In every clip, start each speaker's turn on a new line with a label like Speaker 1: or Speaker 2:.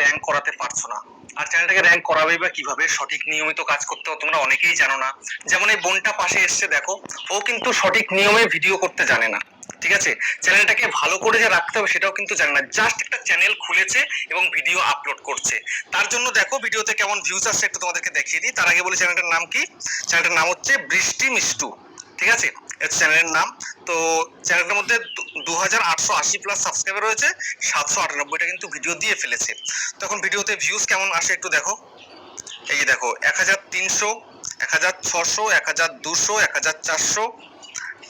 Speaker 1: Rank করাতে পারছো না, আর চ্যানেলটাকে র্যাঙ্ক করাবে বা কিভাবে, সঠিক নিয়মিত কাজ করতে তোমরা অনেকেই জানো না। যেমন এই বোনটা পাশে এসছে দেখো, ও কিন্তু সঠিক নিয়মে ভিডিও করতে জানে না, ঠিক আছে, চ্যানেলটাকে ভালো করে যে রাখতে হবে সেটাও কিন্তু জানে না, জাস্ট একটা চ্যানেল খুলেছে এবং ভিডিও আপলোড করছে। তার জন্য দেখো ভিডিওতে কেমন ভিউজ আসছে একটু তোমাদেরকে দেখিয়ে দিই। তার আগে বলি চ্যানেলটার নাম কি, চ্যানেলটার নাম হচ্ছে বৃষ্টি মিষ্টু, ঠিক আছে, চ্যানেলের নাম। তো চ্যানেলটার মধ্যে 2880 প্লাস সাবস্ক্রাইবার রয়েছে, 798টা কিন্তু ভিডিও দিয়ে ফেলেছে। তখন ভিডিওতে ভিউজ কেমন আসে একটু দেখো, এই যে দেখো 1300, 1600, 1200, 1400,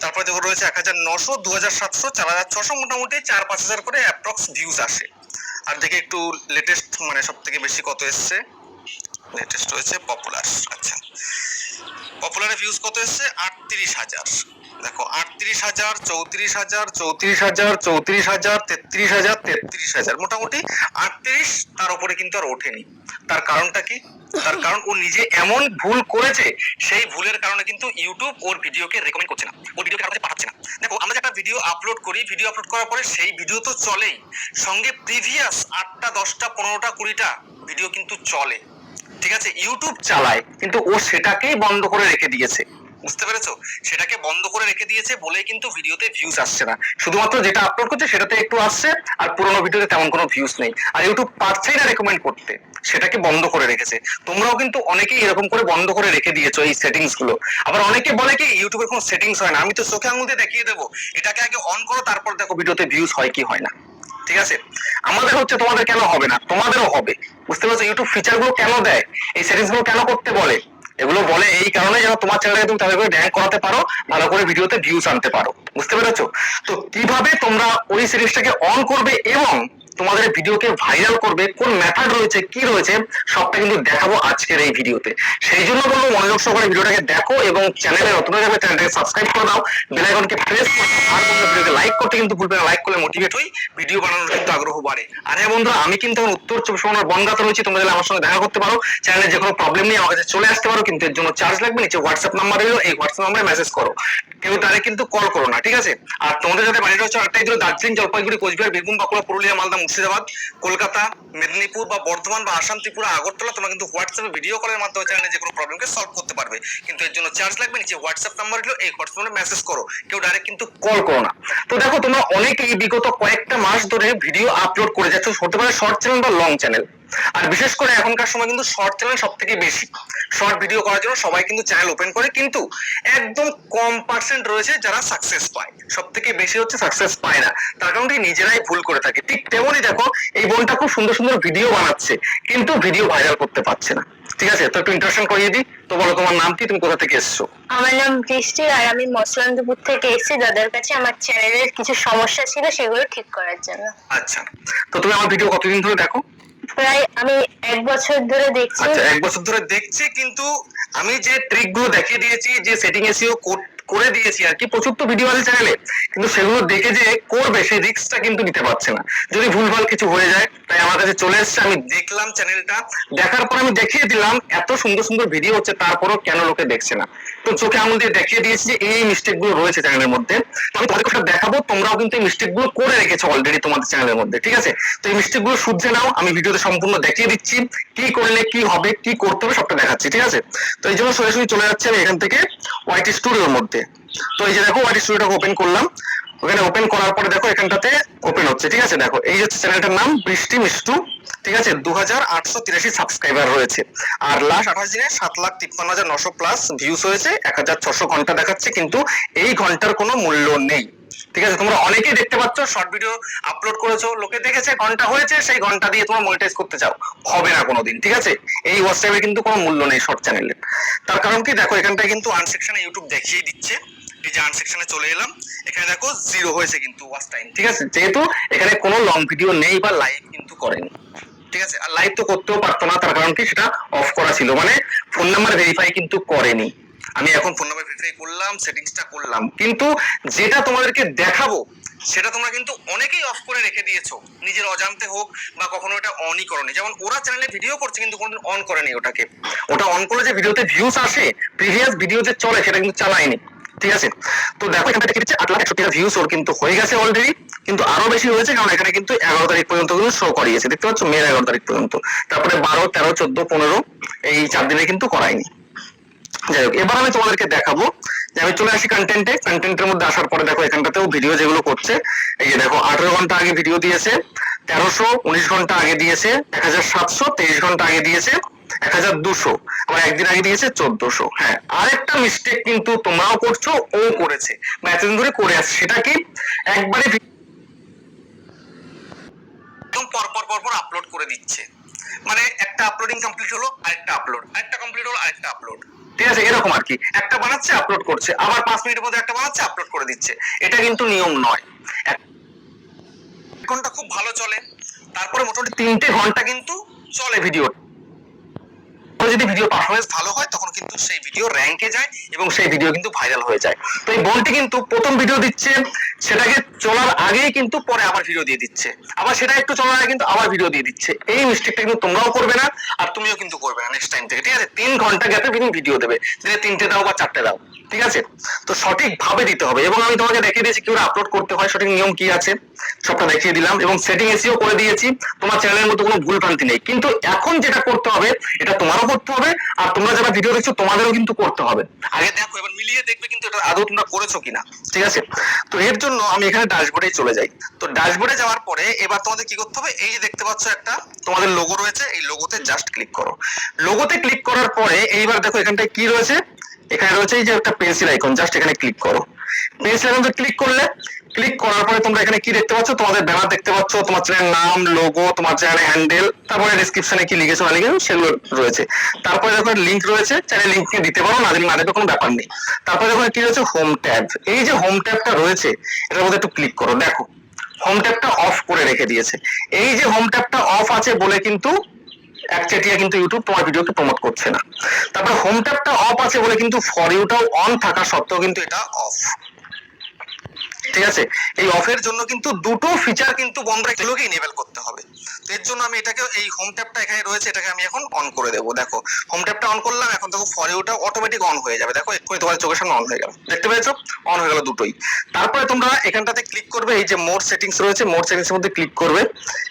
Speaker 1: তারপরে দেখো রয়েছে 1900, 2700, 4600, মোটামুটি 4-5 হাজার করে অ্যাপ্রক্স ভিউজ আসে। আর দেখে একটু লেটেস্ট মানে সব থেকে বেশি কত এসছে, লেটেস্ট হয়েছে পপুলার, আচ্ছা পপুলারে ভিউজ কত এসছে 38,000, দেখো 38,000, 34,000, 34,000, 34,000, 33,000, 33,000, মোটামুটি 38, তার উপরে কিন্তু আর ওঠেনি। তার কারণটা কি, তার কারণ ও নিজে এমন ভুল করেছে, সেই ভুলের কারণে কিন্তু ইউটিউব ওর ভিডিওকে রেকমেন্ড করছে না, ওর ভিডিওকে কারোর কাছে পাঠাচ্ছে না। দেখো আমরা যে একটা ভিডিও আপলোড করি, ভিডিও আপলোড করার পরে সেই ভিডিও তো চলেই, সঙ্গে প্রিভিয়াস 8টা 10টা 15টা 20টা ভিডিও কিন্তু চলে, ঠিক আছে, ইউটিউব চালায়, কিন্তু ও সেটাকেই বন্ধ করে রেখে দিয়েছে, বুঝতে পেরেছো, সেটাকে বন্ধ করে রেখে দিয়েছে বলেই কিন্তু ভিডিওতে ভিউজ আসছে না, শুধুমাত্র যেটা আপলোড করছে সেটাতে একটু আসছে, আর পুরোনো ভিডিওতে তেমন কোনো ভিউজ নেই, আর ইউটিউব পারছেই না রেকমেন্ড করতে, সেটাকে বন্ধ করে রেখেছে। তোমরাও কিন্তু অনেকেই এরকম করে বন্ধ করে রেখে দিয়েছো এই সেটিংস গুলো। আবার অনেকে বলে কি ইউটিউবের কোনো সেটিংস হয় না, আমি তো চোখে আঙুল দিয়ে দেখিয়ে দেবো, এটাকে আগে অন করো তারপর দেখো ভিডিওতে ভিউজ হয় কি হয় না, ঠিক আছে। আমাদের হচ্ছে, তোমাদের কেন হবে না, তোমাদেরও হবে, বুঝতে পারছো, ইউটিউব ফিচার গুলো কেন দেয়, এই সেটিংস গুলো কেন করতে বলে, এগুলো বলে এই কারণে যেন তোমার চ্যানেলে তুমি তাদের করে র্যাঙ্ক করাতে পারো, ভালো করে ভিডিওতে ভিউজ আনতে পারো, বুঝতে পেরেছো। তো কিভাবে তোমরা ওই সেটিংসটাকে অন করবে এবং তোমাদের ভিডিওকে ভাইরাল করবে, কোন মেথড রয়েছে কি রয়েছে সবটা কিন্তু দেখাবো আজকের এই ভিডিওতে। সেই জন্য বলবো মনোযোগ সহকারে ভিডিওটাকে দেখো এবং চ্যানেলে নতুন হয়ে যাবে চ্যানেলটাকে সাবস্ক্রাইব করে দাও, বেল আইকনকে প্রেস করে দাও, আর তোমরা ভিডিওকে লাইক করতে কিন্তু ভুলবে না, লাইক করলে মোটিভেট হই, ভিডিও বানানোর কিন্তু আগ্রহ বাড়ে। আর হ্যাঁ বন্ধুরা, আমি কিন্তু এখন উত্তর চব্বিশ পরগনার বনগাঁতে রয়েছি, তোমরা চাইলে আমার সঙ্গে দেখা করতে পারো, চ্যানেলে যে কোনো প্রবলেম নিয়ে আমার কাছে চলে আসতে পারো, কিন্তু এর জন্য চার্জ লাগবে, নিচে হোয়াটসঅ্যাপ নাম্বার রইলো, এই হোয়াটসঅ্যাপ নাম্বারে মেসেজ করো, কেউ ডাইরেক্ট কিন্তু কল করো না, ঠিক আছে। আর তোমাদের যাদের বাড়িটা হচ্ছে একটাই দিল, দার্জিলিং, জলপাইগুড়ি, কোচবিহার, বীরভূম, বাঁকুড়া, পুরুলিয়া, মালদা, মুর্শিদাবাদ, কলকাতা, মেদিনীপুর বা বর্ধমান বা আসাম, ত্রিপুরা, আগরতলা, তোমরা কিন্তু হোয়াটসঅ্যাপে ভিডিও কলের মাধ্যমে চ্যানেলে যে কোনো প্রবলেমকে সলভ করতে পারবে, কিন্তু এর জন্য চার্জ লাগবে, নিচে হোয়াটসঅ্যাপ নাম্বার রইলো, এই হোয়াটসঅ্যাপে মেসেজ করো, কেউ ডাইরেক্ট কিন্তু কল করো না। তো দেখো তোমরা অনেকেই বিগত কয়েকটা মাস ধরে ভিডিও আপলোড করে যাচ্ছ, হতে পারে শর্ট চ্যানেল বা লং চ্যানেল, আর বিশেষ করে এখনকার সময় কিন্তু শর্ট চ্যানেল সব থেকে বেশি, শর্ট ভিডিও করার জন্য সবাই কিন্তু চ্যানেল ওপেন করে, কিন্তু একদম কম পার্সেন্ট রয়েছে যারা সাকসেস পায়, সব থেকে বেশি হচ্ছে সাকসেস পায় না, তার কারণে নিজেরাই ভুল করে থাকে। ঠিক তেমনই দেখো এই বোনটা খুব সুন্দর সুন্দর ভিডিও বানাচ্ছে, কিন্তু ভিডিও ভাইরাল করতে পারছে না, ঠিক আছে। তো একটু ইন্ট্রোডাকশন করিয়ে দিই, তো বলো তোমার নাম কি, তুমি কোথা থেকে এসছো?
Speaker 2: আমার নাম বৃষ্টি, আর আমি মসলান্দপুর থেকে এসেছি দাদার কাছে আমার চ্যানেলের কিছু সমস্যা ছিল সেগুলো ঠিক করার জন্য।
Speaker 1: আচ্ছা, তো তুমি আমার ভিডিও কতদিন ধরে দেখো?
Speaker 2: প্রায় আমি 1 বছর ধরে দেখছি।
Speaker 1: আচ্ছা, 1 বছর ধরে দেখছি, কিন্তু আমি যে ট্রিক গুলো দেখিয়ে দিয়েছি, যে সেটিং এসিও করে দিয়েছি আর কি, প্রচুর তো ভিডিও আছে চ্যানেলে, কিন্তু সেগুলো দেখে যে করবে সেই রিস্কটা কিন্তু নিতে পারছে না, যদি ভুলভাল কিছু হয়ে যায়। তাই আমার কাছে চলে এসছে, আমি দেখলাম চ্যানেলটা, দেখার পর আমি দেখিয়ে দিলাম এত সুন্দর সুন্দর ভিডিও হচ্ছে, তারপরও কেন লোকে দেখছে না, তো চোখে আঙুল দিয়ে দেখিয়ে দিয়েছি যে এই মিস্টেক গুলো রয়েছে চ্যানেলের মধ্যে, তো আমি তোমাদের কথা দেখাবো, তোমরাও কিন্তু এই মিস্টেক গুলো করে রেখেছো অলরেডি তোমাদের চ্যানেলের মধ্যে, ঠিক আছে। তো এই মিস্টেক গুলো শুধরে নাও, আমি ভিডিওতে সম্পূর্ণ দেখিয়ে দিচ্ছি, কি করলে কি হবে, কি করতে হবে সবটা দেখাচ্ছি, ঠিক আছে। তো এই জন্য সরাসরি চলে যাচ্ছে আমি এখান থেকে ওয়াইটি স্টুডিওর মধ্যে। তো এই যে দেখো ওয়াইটি স্টুডিওটাকে ওপেন করলাম, ওখানে ওপেন করার পরে দেখো এখানটাতে ওপেন হচ্ছে, ঠিক আছে, দেখো এই হচ্ছে চ্যানেলটার নাম বৃষ্টি মিষ্টু, ঠিক আছে, 2883 সাবস্ক্রাইবার রয়েছে, আর লাস্ট 28 দিনে 7,53,900 প্লাস ভিউজ হয়েছে, 1,600 ঘন্টা দেখাচ্ছে, কিন্তু এই ঘন্টার কোনো মূল্য নেই, ঠিক আছে। তোমরা অনেকেই দেখতে পাচ্ছ শর্ট ভিডিও আপলোড করেছো, লোকে দেখেছে, ঘন্টা হয়েছে, সেই ঘন্টা দিয়ে তোমরা মনিটাইজ করতে চাও, হবে না কোনোদিন, ঠিক আছে। এই ওয়াচ টাইমে কিন্তু কোনো মূল্য নেই শর্ট চ্যানেলে, তার কারণ কি দেখো এখানটায় কিন্তু আর্ন সেকশনে ইউটিউব দেখিয়ে দিচ্ছে, এই যে আর্ন সেকশনে চলে এলাম, এখানে দেখো 0 হয়েছে কিন্তু ওয়াচ টাইম, ঠিক আছে, যেহেতু এখানে কোনো লং ভিডিও নেই বা লাইভ কিন্তু করেনি, ঠিক আছে। আর লাইভ তো করতেও পারতো না, তার কারণ কি সেটা অফ করা ছিল, মানে ফোন নাম্বার ভেরিফাই কিন্তু করেনি। আমি এখন ফোন নাম্বার ভেরিফাই করলাম, সেটিংসটা করলাম, কিন্তু যেটা তোমাদেরকে দেখাবো সেটা তোমরা কিন্তু অনেকেই অফ করে রেখে দিয়েছো, নিজের অজান্তে হোক বা কখনো এটা অনই করনি, যেমন ওরা চ্যানেলে ভিডিও করছে কিন্তু কোনোদিন অন করেনি ওটাকে, ওটা অন করলে যে ভিডিওতে ভিউজ আসে, প্রিভিয়াস ভিডিও যে চলে সেটা কিন্তু চালায়নি, ঠিক আছে। তো দেখো এখানে দেখে দিচ্ছে 8,61,000 ভিউজ ওর কিন্তু হয়ে গেছে অলরেডি, কিন্তু আরো বেশি হয়েছে কারণ এখানে কিন্তু 11 তারিখ পর্যন্ত কিন্তু শো করিয়েছে, দেখতে পাচ্ছ মে 11 তারিখ পর্যন্ত, তারপরে 12, 13, 14, 15 এই 4 দিনে কিন্তু করায়নি। যাই হোক, এবার আমি তোমাদেরকে দেখাবো যে আমি চলে আসি কন্টেন্টের মধ্যে আসার পরে দেখো এখানটাতেও ভিডিও যেগুলো করছে, এই যে দেখো 18 ঘন্টা আগে ভিডিও দিয়েছে, 1319 ঘন্টা আগে দিয়েছে, 1723 ঘন্টা আগে দিয়েছে, 1200, আবার একদিন আগে দিয়েছে 1400। হ্যাঁ, আরেকটা মিস্টেক কিন্তু তোমরাও করছো, ও করেছে বা এতদিন ধরে করে আসছে, সেটা কি একবারে একদম পর আপলোড করে দিচ্ছে, মানে একটা আপলোডিং কমপ্লিট হলো আরেকটা আপলোড, আরেকটা কমপ্লিট হলো আরেকটা আপলোড, ঠিক আছে, এরকম আর কি, একটা বানাচ্ছে আপলোড করছে, আবার 5 মিনিটের মধ্যে একটা বানাচ্ছে আপলোড করে দিচ্ছে, এটা কিন্তু নিয়ম নয়। ঘন্টা খুব ভালো চলে, তারপরে মোটামুটি 3টে ঘন্টা কিন্তু চলে ভিডিও, যদি ভিডিও পারফরমেন্স ভালো হয় তখন কিন্তু সেই ভিডিও র্যাঙ্কে যায় এবং সেই ভিডিও কিন্তু ভাইরাল হয়ে যায়। তো এই বোনটি কিন্তু প্রথম ভিডিও দিচ্ছে, সেটাকে চলার আগেই কিন্তু পরে আবার ভিডিও দিয়ে দিচ্ছে, আবার সেটা একটু চলার আগে কিন্তু আবার ভিডিও দিয়ে দিচ্ছে, এই মিস্টেকটা কিন্তু তোমরাও করবে না আর তুমিও কিন্তু করবে না নেক্সট টাইম থেকে, ঠিক আছে। 3 ঘন্টা গ্যাপে তুমি ভিডিও দেবে, দিনে 3টে দাও বা 4টে দাও, ঠিক আছে। তো সঠিক ভাবে দিতে হবে, এবং আমি তোমাকে দেখিয়ে দিয়েছি কিভাবে আপলোড করতে হয়, সঠিক নিয়ম কি আছে সবটা দেখিয়ে দিলাম, এবং সেটিং এসিও করে দিয়েছি, তোমার চ্যানেলের মধ্যে কোনো ভুল ভ্রান্তি নেই। কিন্তু এখন যেটা করতে হবে এটা তোমারও করতে হবে, আর তোমরা যারা ভিডিও দেখছো তোমাদেরও কিন্তু করতে হবে। আগে দেখো, এবার মিলিয়ে দেখবে কিন্তু এটা আদৌ তোমরা করেছো কিনা, ঠিক আছে। তো এর জন্য আমি এখানে ড্যাশবোর্ডে চলে যাই। তো ড্যাশবোর্ডে যাওয়ার পরে এবার তোমাদের কি করতে হবে, এই যে দেখতে পাচ্ছ একটা তোমাদের লোগো রয়েছে, এই লোগোতে জাস্ট ক্লিক করো। লোগোতে ক্লিক করার পরে এইবার দেখো এখানটায় কি রয়েছে, এখানে রয়েছে এই যে একটা পেন্সিল আইকন, জাস্ট এখানে ক্লিক করো। পেন্সিল আইকনে ক্লিক করলে, ক্লিক করার পরে তোমরা এখানে কি দেখতে পাচ্ছ, তোমাদের ব্যানার দেখতে পাচ্ছ, তোমার চ্যানেলের নাম, লোগো, তোমার চ্যানেলের হ্যান্ডেল, তারপরে ডেসক্রিপশনে কি লিখেছো না লিখেছো সেগুলো রয়েছে। তারপরে দেখো লিংক রয়েছে, চ্যানেল লিংক দিতে পারো, না দিলে না দিতে কোনো ব্যাপার নেই। তারপরে দেখো কি রয়েছে, হোম ট্যাব, এই যে হোম ট্যাবটা রয়েছে এটার মধ্যে একটু ক্লিক করো, দেখো হোম ট্যাবটা অফ করে রেখে দিয়েছে। এই যে হোম ট্যাবটা অফ আছে বলে কিন্তু একচেটিয়া কিন্তু ইউটিউব তোমার ভিডিওকে প্রমোট করছে না। তারপরে হোম ট্যাবটা অফ আছে বলে কিন্তু ফর ইউটাও অন থাকা সত্ত্বেও কিন্তু এটা অফ, ঠিক আছে। এই অফের জন্য কিন্তু দুটো ফিচার কিন্তু বন্ধুরা এগুলোকে ইনেবল করতে হবে। তো এর জন্য আমি এটাকে, এই হোম ট্যাবটা এখানে রয়েছে এটাকে আমি এখন অন করে দেবো। দেখো হোম ট্যাবটা অন করলাম, এখন দেখো ফর ইউটা অটোমেটিক অন হয়ে যাবে, দেখো এক্ষুনি তোমার চোখের সামনে অন হয়ে গেল, দেখতে পেয়েছো অন হয়ে গেল দুটোই। তারপরে তোমরা এখানটাতে ক্লিক করবে, এই যে মোর সেটিংস রয়েছে, মোর সেটিংস এর মধ্যে ক্লিক করবে,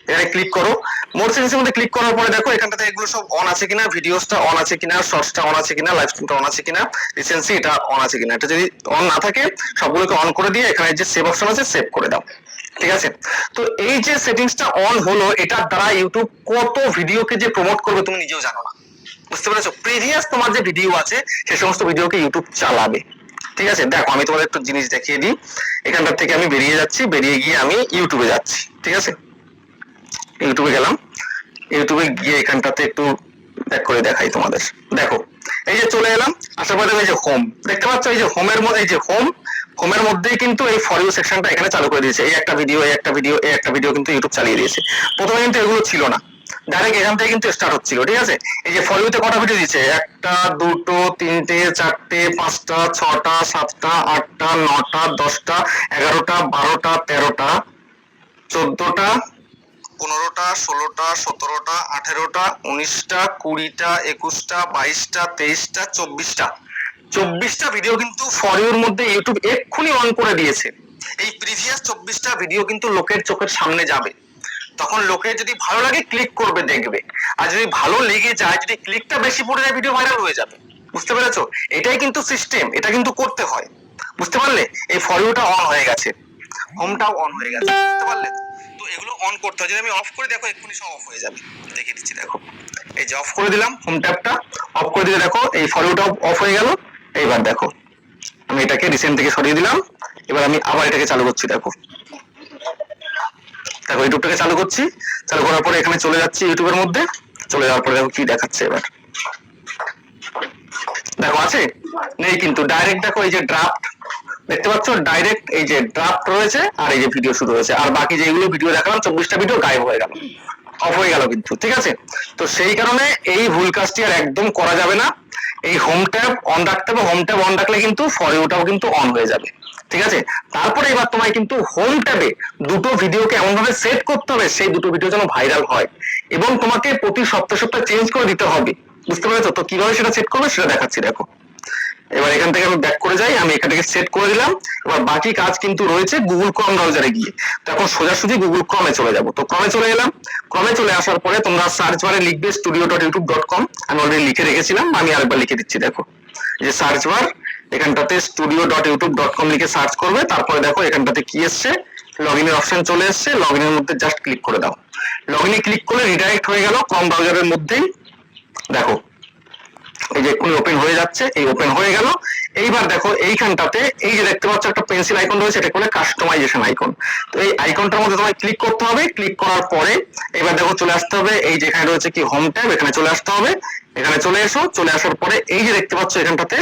Speaker 1: এখানে ক্লিক করো। মোর সেটিংস এর মধ্যে ক্লিক করার পরে দেখো এখানটাতে এগুলো সব অন আছে কিনা, ভিডিওসটা অন আছে কিনা, শর্টসটা অন আছে কিনা, লাইভ স্ট্রিমটা অন আছে কিনা, রিসেন্সি এটা অন আছে কিনা, এটা যদি অন না থাকে সবগুলোকে অন করে দিয়ে এখানে যে সেভ অপশন আছে সেভ করে দাও, ঠিক আছে। তো এই যে সেটিংসটা অন হলো, এটার দ্বারা ইউটিউব কত ভিডিওকে যে প্রমোট করবে তুমি নিজেও জানো না, বুঝতে পেরেছো। প্রিভিয়াস তোমার যে ভিডিও আছে সেই সমস্ত ভিডিওকে ইউটিউব চালাবে, ঠিক আছে। দেখো আমি তোমাদের একটু জিনিস দেখিয়ে দিই, এখানটার থেকে আমি বেরিয়ে যাচ্ছি, বেরিয়ে গিয়ে আমি ইউটিউবে যাচ্ছি, ঠিক আছে। ইউটিউবে গেলাম, ইউটিউবে গিয়ে এখানটাতে একটু ব্যাক করে দেখাই তোমাদের, দেখো এই যে চলে এলাম, আসার পরে এই যে হোম দেখতে পাচ্ছ, এই যে হোমের মধ্যে, এই যে হোমের মধ্যেই কিন্তু এই ফর ইউ সেকশনটা এখানে চালু করে দিয়েছে, এই একটা ভিডিও, এই একটা ভিডিও, এই একটা ভিডিও কিন্তু ইউটিউব চালিয়ে দিয়েছে। প্রথমে কিন্তু এগুলো ছিল না, ডাইরেক্ট এখান থেকে কিন্তু স্টার্ট হচ্ছিল, ঠিক আছে। এই যে ফর ইউতে কটা ভিডিও দিচ্ছে, 1টা 2টো 3টে 4টে 5টা 6টা 7টা 8টা 9টা 10টা 11টা 12টা 13টা 14টা 15টা 16টা 17টা 18টা 19টা 20টা 21টা 22টা 23টা 24টা ভিডিও কিন্তু ফর ইউর মধ্যে ইউটিউব এক্ষুনি অন করে দিয়েছে। এই প্রিভিয়াস 24টা ভিডিও কিন্তু লোকের চোখের সামনে যাবে, তখন লোকের যদি ভালো লাগে ক্লিক করবে দেখবে, আর যদি ভালো লেগে যায়, যদি ক্লিকটা বেশি পড়ে যায় ভিডিও ভাইরাল হয়ে যাবে, বুঝতে পেরেছো। এটাই কিন্তু সিস্টেম, এটা কিন্তু করতে হয়, বুঝতে পারলে। এই ফর ইউটা অন হয়ে গেছে, হোমটাও অন হয়ে গেছে, বুঝতে পারলে। তো এগুলো অন করতে হয়, যদি আমি অফ করে দেখো এক্ষুনি সব অফ হয়ে যাবে, দেখিয়ে দিচ্ছি দেখো, এই যে অফ করে দিলাম হোম ট্যাবটা, অফ করে দিলে দেখো এই ফর ইউটাও অফ হয়ে গেল। এইবার দেখো আমি এটাকে রিসেন্ট থেকে সরিয়ে দিলাম, এবার আমি আবার এটাকে চালু করছি, দেখো দেখো ইউটিউবটাকে চালু করছি, চালু করার পরে এখানে চলে যাচ্ছি ইউটিউবের মধ্যে, চলে যাওয়ার পরে দেখো কি দেখাচ্ছে, এবার দেখো আছে নেই কিন্তু ডাইরেক্ট দেখো এই যে ড্রাফট দেখতে পাচ্ছ, ডাইরেক্ট এই যে ড্রাফট রয়েছে আর এই যে ভিডিও শুরু হয়েছে, আর বাকি যেগুলো ভিডিও দেখালাম 24টা ভিডিও গায়েব হয়ে গেল, অফ হয়ে গেল কিন্তু, ঠিক আছে। তো সেই কারণে এই ভুল কাজটি আর একদম করা যাবে না, এই হোম ট্যাব অন রাখতে হবে, হোম ট্যাব অন রাখলে কিন্তু ফর ইউটাও কিন্তু অন হয়ে যাবে, ঠিক আছে। তারপরে এবার তোমায় কিন্তু হোম ট্যাবে দুটো ভিডিওকে এমন ভাবে সেট করতে হবে সেই দুটো ভিডিও যেন ভাইরাল হয়, এবং তোমাকে প্রতি সপ্তাহে চেঞ্জ করে দিতে হবে, বুঝতে পেরেছো। তো কিভাবে সেটা সেট করবে সেটা দেখাচ্ছি, দেখো এবার এখান থেকে আমি ব্যাক করে যাই, আমি এখান থেকে সেট করে দিলাম। এবার বাকি কাজ কিন্তু রয়েছে গুগল ক্রোম ব্রাউজারে গিয়ে। তো এখন সোজাসুজি গুগল ক্রমে চলে যাব। তো ক্রমে চলে এলাম। ক্রমে চলে আসার পরে তোমরা সার্চ বারে লিখবে studio.youtube.com। আমি অলরেডি লিখে রেখেছিলাম, আমি আরেকবার লিখে দিচ্ছি। দেখো যে সার্চ বার, এখানটাতে studio.youtube.com লিখে সার্চ করবে। তারপরে দেখো এখানটাতে কি এসছে, লগইনের অপশন চলে এসছে। লগইনের মধ্যে জাস্ট ক্লিক করে দাও। লগইনে ক্লিক করলে রিডাইরেক্ট হয়ে গেল ক্রোম ব্রাউজারের মধ্যেই। দেখো এই যে এক্ষুনি ওপেন হয়ে যাচ্ছে, এই ওপেন হয়ে গেল। এইবার দেখো এইখানটাতে এই যে দেখতে পাচ্ছ একটা পেন্সিল আইকন রয়েছে, এটা বলে কাস্টমাইজেশন আইকন। তো এই আইকনটার মধ্যে তোমায় ক্লিক করতে হবে। ক্লিক করার পরে এবার দেখো চলে আসতে হবে এই যেখানে রয়েছে কি হোম ট্যাব, এখানে চলে আসতে হবে। এখানে চলে এসো। চলে আসার পরে এই যে দেখতে পাচ্ছ এখানটাতে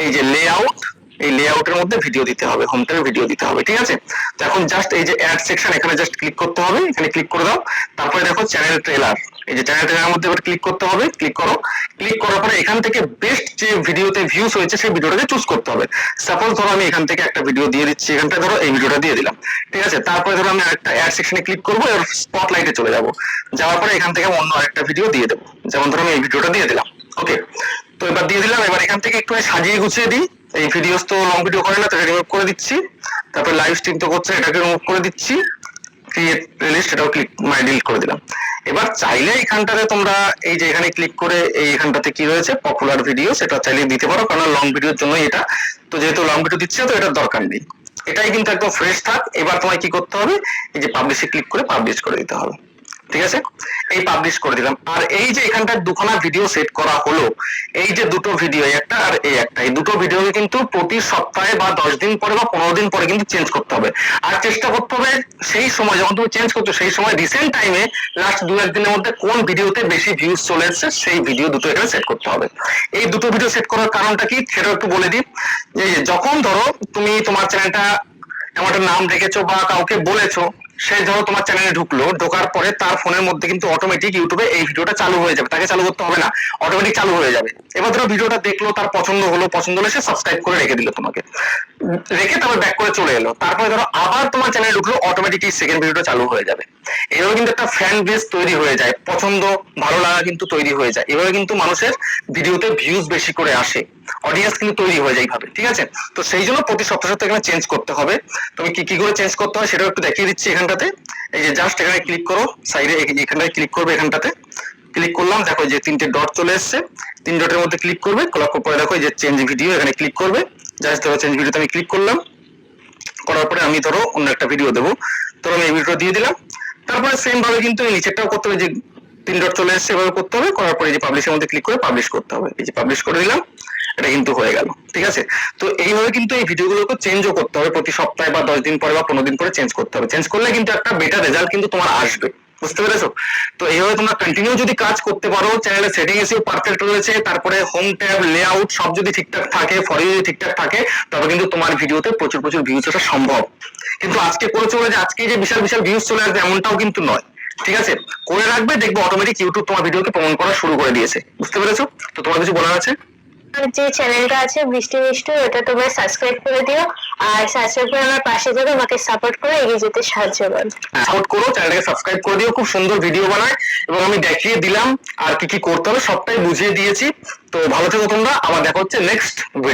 Speaker 1: এই যে লেআউট, এই লেআউটের মধ্যে ভিডিও দিতে হবে, হোম ট্যাবে ভিডিও দিতে হবে। ঠিক আছে, তো এখন জাস্ট এই যে অ্যাড সেকশন, এখানে জাস্ট ক্লিক করতে হবে। এখানে ক্লিক করে দাও। তারপরে দেখো চ্যানেল ট্রেলার, এই যে চ্যানেল ট্রেলারের মধ্যে এবার ক্লিক করতে হবে। ক্লিক করো। ক্লিক করার পরে এখান থেকে বেস্ট যে ভিডিওতে ভিউজ হয়েছে সেই ভিডিওটাকে চুজ করতে হবে। সাপোজ ধরো আমি এখান থেকে একটা ভিডিও দিয়ে দিচ্ছি, এখানটা ধরো এই ভিডিওটা দিয়ে দিলাম। ঠিক আছে, তারপরে ধরো আমি আরেকটা অ্যাড সেকশনে ক্লিক করবো, এবার স্পটলাইটে চলে যাব। যাওয়ার পরে এখান থেকে অন্য আরেকটা ভিডিও দিয়ে দেবো। যেমন ধরো আমি এই ভিডিওটা দিয়ে দিলাম। ওকে, তো এবার দিয়ে দিলাম। এবার এখান থেকে একটু সাজিয়ে গুছিয়ে দিই। এই ভিডিওস তো লং ভিডিও করে না, তো এটা রিমুভ করে দিচ্ছি। তারপর লাইভ স্ট্রিম তো করছে, এটাকে রিমুভ করে দিচ্ছি। ক্রিয়েট প্লেলিস্ট, এটাও ক্লিক ডিলিট করে দিলাম। এবার চাইলে এখানটাতে তোমরা এই যে এখানে ক্লিক করে এই এখানটাতে কি রয়েছে পপুলার ভিডিও, সেটা চাইলে দিতে পারো, কারণ লং ভিডিওর জন্য এটা। তো যেহেতু লং ভিডিও দিচ্ছে তো এটার দরকার নেই, এটাই কিন্তু একদম ফ্রেশ থাক। এবার তোমায় কি করতে হবে, এই যে পাবলিশে ক্লিক করে পাবলিশ করে দিতে হবে। ঠিক আছে, এই পাবলিশ করে দিলাম। আর এই যে এখানটা দুখানা ভিডিও সেট করা হলো, এই যে দুটো ভিডিও, একটা আর এই একটা, এই দুটো ভিডিওকে কিন্তু প্রতি সপ্তাহে বা 10 দিন পরে বা 15 দিন পরে কিন্তু চেঞ্জ করতে হবে। আর চেষ্টা করতে হবে সেই সময় যখন তুমি চেঞ্জ করছো সেই সময় রিসেন্ট টাইমে লাস্ট 2-1 দিনের মধ্যে কোন ভিডিওতে বেশি ভিউজ চলে এসেছে সেই ভিডিও দুটো এখানে সেট করতে হবে। এই দুটো ভিডিও সেট করার কারণটা কি সেটা একটু বলে দিই। যে যখন ধরো তুমি তোমার চ্যানেলটা এমন একটা নাম রেখেছো বা কাউকে বলেছো, সে ধরো তোমার চ্যানেলে ঢুকলো, ঢোকার পরে তার ফোনের মধ্যে কিন্তু অটোমেটিক ইউটিউবে এই ভিডিওটা চালু হয়ে যাবে, তাকে চালু করতে হবে না, অটোমেটিক চালু হয়ে যাবে। এবার ধরো ভিডিওটা দেখলো, তার পছন্দ হলো, পছন্দ হলে সে সাবস্ক্রাইব করে রেখে দিল তোমাকে, রেখে তারপর ব্যাক করে চলে এলো। তারপরে ধরো আবার তোমার চ্যানেলে ঢুকলো, অটোমেটিক সেকেন্ড ভিডিওটা চালু হয়ে যাবে। এভাবে কিন্তু একটা ফ্যান বেস তৈরি হয়ে যায়, পছন্দ ভালো লাগা কিন্তু তৈরি হয়ে যায়। এভাবে কিন্তু মানুষের ভিডিওতে ভিউজ বেশি করে আসে, অডিয়েন্স কিন্তু তৈরি হয়ে যায় এইভাবে। ঠিক আছে, তো সেই জন্য প্রতি সপ্তাহে এখানে চেঞ্জ করতে হবে। তুমি কি কি করে চেঞ্জ করতে হয় সেটাও একটু দেখিয়ে দিচ্ছি এখানটাতে। এই যে জাস্ট এখানে ক্লিক করো, সাইডে এখানটায় ক্লিক করবে, এখানটাতে ক্লিক করলাম। দেখো যে 3টে ডট চলে এসছে, 3 ডটের মধ্যে ক্লিক করবে। করার পরে দেখো এই যে চেঞ্জ ভিডিও, এখানে ক্লিক করবে। জাস্ট ধরো চেঞ্জ ভিডিওতে আমি ক্লিক করলাম। করার পরে আমি ধরো অন্য একটা ভিডিও দেবো, ধরো আমি এই ভিডিও দিয়ে দিলাম। তারপরে সেম ভাবে কিন্তু এই নিচেরটাও করতে হবে, যে 3 ডট চলে এসছে এভাবে করতে হবে। করার পরে এই যে পাবলিশের মধ্যে ক্লিক করে পাবলিশ করতে হবে। এই যে পাবলিশ করে দিলাম, এটা কিন্তু হয়ে গেল। ঠিক আছে, তো এইভাবে কিন্তু এই ভিডিওগুলোকে চেঞ্জও করতে হবে, প্রতি সপ্তাহে বা 10 দিন পরে বা 15 দিন পরে চেঞ্জ করতে হবে। চেঞ্জ করলে কিন্তু একটা বেটার রেজাল্ট কিন্তু তোমার আসবে, বুঝতে পেরেছো? তো এইভাবে তোমরা কন্টিনিউ যদি কাজ করতে পারো, চ্যানেলের সেটিং এসেও পারফেক্ট রয়েছে, তারপরে হোম ট্যাব লেআউট সব যদি ঠিকঠাক থাকে, ফর ইউ যদি ঠিকঠাক থাকে, তবে কিন্তু তোমার ভিডিওতে প্রচুর প্রচুর ভিউজ আসা সম্ভব। কিন্তু আজকে করে চলে যে আজকে যে বিশাল বিশাল ভিউজ চলে আসবে এমনটাও কিন্তু নয়। ঠিক আছে, করে রাখবে, দেখবে অটোমেটিক ইউটিউব তোমার ভিডিওকে প্রমোট করা শুরু করে দিয়েছে, বুঝতে পেরেছো? তো তোমার কিছু বলার আছে?
Speaker 2: যে চ্যানেলটা আছে বৃষ্টি মিষ্টি, ওটা তোমরা সাবস্ক্রাইব করে দিও, আর সাবস্ক্রাইব করে আমার পাশে যাবে, আমাকে সাপোর্ট করে এগিয়ে যেতে সাহায্য করো।
Speaker 1: সাপোর্ট করো, চ্যানেলটাকে সাবস্ক্রাইব করে দিও। খুব সুন্দর ভিডিও বানায় এবং আমি দেখিয়ে দিলাম আর কি কি করতে হবে, সবটাই বুঝিয়ে দিয়েছি। তো ভালো থেকো তোমরা, আবার দেখা হচ্ছে নেক্সট ভিডিও।